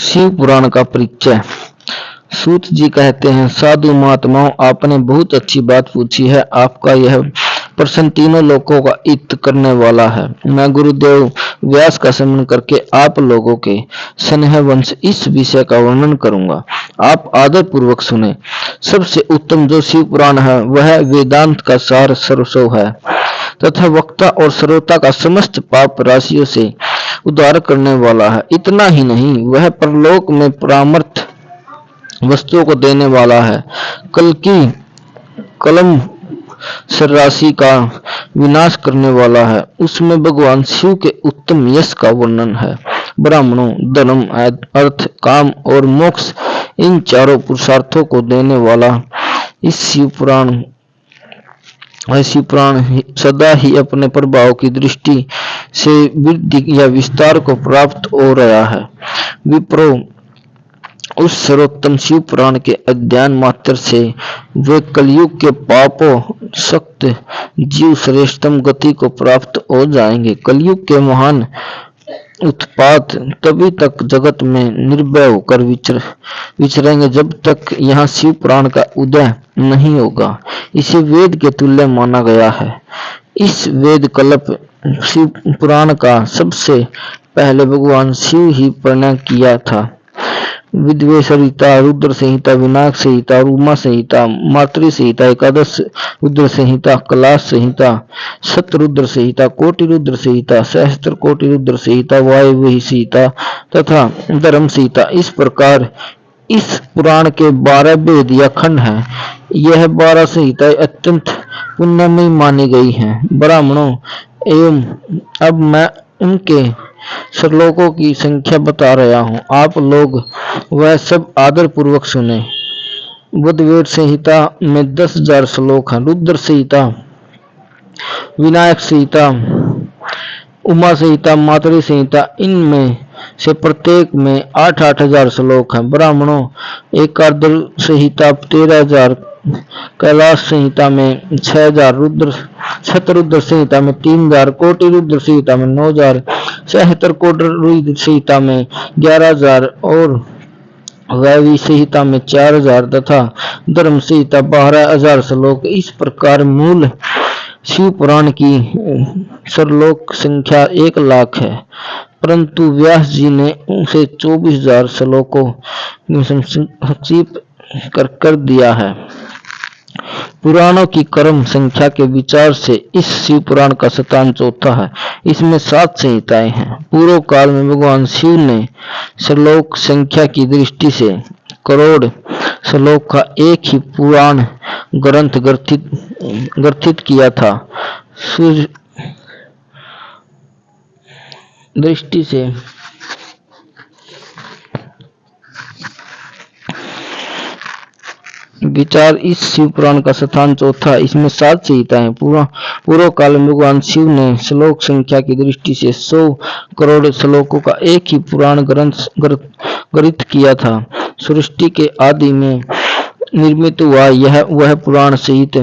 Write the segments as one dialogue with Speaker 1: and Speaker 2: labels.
Speaker 1: शिव पुराण का परिचय। सूत जी कहते हैं, साधु महात्माओं, आपने बहुत अच्छी बात पूछी है। आपका यह प्रश्न तीनों लोकों का हित करने वाला है। मैं गुरुदेव व्यास का स्मरण करके आप लोगों के स्नेह वंश इस विषय का वर्णन करूंगा। आप आदर पूर्वक सुने। सबसे उत्तम जो शिव पुराण है वह वेदांत का सार सर्वस्व है तथा वक्ता और श्रोता का समस्त पाप राशियों से उद्धार करने वाला है। इतना ही नहीं, वह परलोक में परामर्थ वस्तुओं को देने वाला है। कल की कलम राशि का विनाश करने वाला है। उसमें भगवान शिव के उत्तम यश का वर्णन है। ब्राह्मणों, धर्म, अर्थ, काम और मोक्ष, इन चारों पुरुषार्थों को देने वाला इस शिव पुराण सदा ही अपने प्रभाव की दृष्टि से वृद्धि या विस्तार को प्राप्त हो रहा है। विप्रो, उस सर्वोत्तम शिव पुराण के अध्ययन मात्र से वे कलयुग के पापों सक्त जीव श्रेष्ठतम गति को प्राप्त हो जाएंगे। कलयुग के महान उत्पात तभी तक जगत में निर्भय होकर विचरेंगे जब तक यहाँ शिव पुराण का उदय नहीं होगा। इसे वेद के तुल्य माना गया है। इस वेद कल्प शिव पुराण का सबसे पहले भगवान शिव ही प्रणयन किया था। विद्वे संहिता, रुद्र संहिता, विनायक संहिता, उमा संहिता, मातृ संहिता, एकादश रुद्र संहिता, कैलाश संहिता, शतरुद्र संहिता, कोटि रुद्र संहिता, सहस्त्र कोटि रुद्र संहिता, वायव्य संहिता तथा धर्म संहिता, इस प्रकार इस पुराण के 12 वेद या खंड हैं। यह 12 संहिताएं अत्यंत पुण्यमयी मानी गई हैं। ब्राह्मणों एवं अब मैं उनके श्लोकों की संख्या बता रहा हूँ। आप लोग वह सब आदर पूर्वक सुने। बुद्धवेद संहिता में 10,000 श्लोक हैं। रुद्र संहिता, विनायक संहिता, उमा संहिता, मातृ संहिता, इनमें से प्रत्येक में 8-8 हजार श्लोक हैं। ब्राह्मणों एकादश संहिता 13,000, कैलाश संहिता में 6,000, शतरुद्र संहिता में 3,000, कोटि रुद्र संहिता में 9,000, सहस्त्र कोटि रुद्र संहिता में 11,000 और वायव्य संहिता में 4,000 तथा धर्म संहिता 12,000 श्लोक। इस प्रकार मूल शिव पुराण की श्लोक संख्या 1,00,000 है, परंतु व्यास जी ने उसे 24,000 श्लोकों में संक्षिप्त कर दिया है। पुराणों की क्रम संख्या के विचार से इस शिव पुराण का स्थान चौथा है। इसमें 7 संहिताएं हैं। पूर्व काल में भगवान शिव ने श्लोक संख्या की दृष्टि से करोड़ श्लोक का एक ही पुराण ग्रंथ ग्रथित किया था। सूर्य दृष्टि से विचार इस शिव पुराण का स्थान चौथा। इसमें 7 संहिताएं। पूर्व काल में भगवान शिव ने श्लोक संख्या की दृष्टि से 100 करोड़ श्लोकों का एक ही पुराण ग्रंथ ग्रथित किया था। सृष्टि के आदि में निर्मित हुआ वह पुराण सहित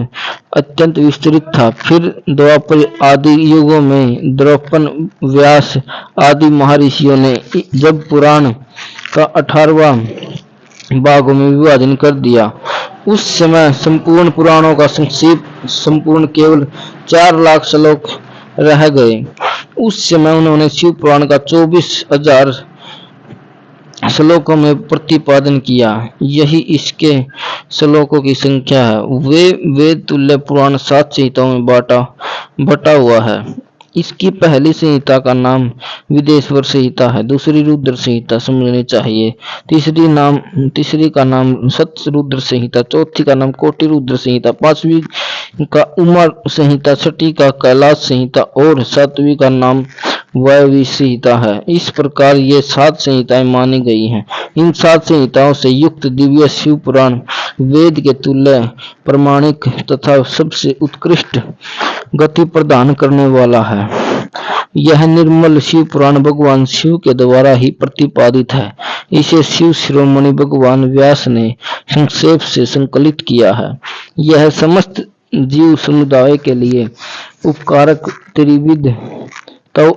Speaker 1: अत्यंत विस्तृत था। फिर द्वापर आदि युगों में द्रौपद, व्यास आदि महर्षियों ने जब पुराण का 18वां भागों में विभाजन कर दिया, उस समय संपूर्ण पुराणों का संपूर्ण केवल 4,00,000 श्लोक रह गए। उस समय उन्होंने शिव पुराण का 24,000 श्लोकों में प्रतिपादन किया। यही इसके श्लोकों की संख्या है। वे वेद तुल्य पुराण 7 संहिताओं में बटा हुआ है। इसकी पहली संहिता का नाम विदेश्वर संहिता है, दूसरी रुद्र संहिता समझनी चाहिए, तीसरी का नाम शतरुद्र संहिता, चौथी का नाम कोटि रुद्र संहिता, 5वीं का उमा संहिता, 6ठी का कैलाश संहिता और 7वीं का नाम वायव्य संहिता है। इस प्रकार ये 7 संहिताएं मानी गई हैं। इन 7 संहिताओं से युक्त दिव्य शिव पुराण वेद के तुल्य प्रमाणिक तथा सबसे उत्कृष्ट गति प्रदान करने वाला है। यह निर्मल शिव पुराण भगवान शिव के द्वारा ही प्रतिपादित है। इसे शिव शिरोमणि भगवान व्यास ने संक्षेप से संकलित किया है। यह समस्त जीव समुदाय के लिए उपकारक, त्रिविध तो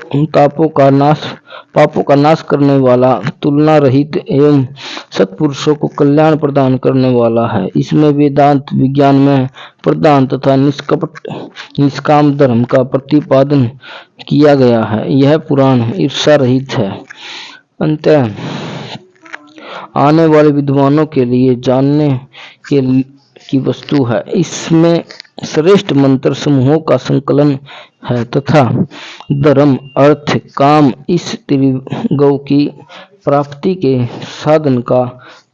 Speaker 1: पापों का नाश करने वाला, तुलना रहित एवं सत्पुरुषों को कल्याण प्रदान करने वाला है। इसमें वेदांत विज्ञान में प्रधान तथा निष्कपट निष्काम धर्म का प्रतिपादन किया गया है। यह पुराण ईर्ष्या रहित है, अंततः आने वाले विद्वानों के लिए जानने की वस्तु है। इसमें श्रेष्ठ मंत्र समूहों का संकलन है तथा धर्म, अर्थ, काम इस त्रिगुण की प्राप्ति के साधन का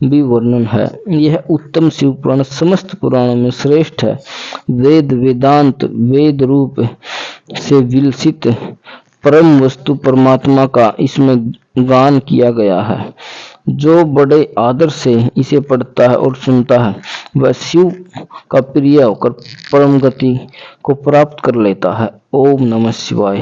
Speaker 1: भी वर्णन है। यह उत्तम शिव पुराण समस्त पुराणों में श्रेष्ठ है। वेदांत वेद रूप से विलसित परम वस्तु परमात्मा का इसमें गान किया गया है। जो बड़े आदर से इसे पढ़ता है और सुनता है, वह शिव का प्रिय होकर परम गति को प्राप्त कर लेता है। ओम नमः शिवाय।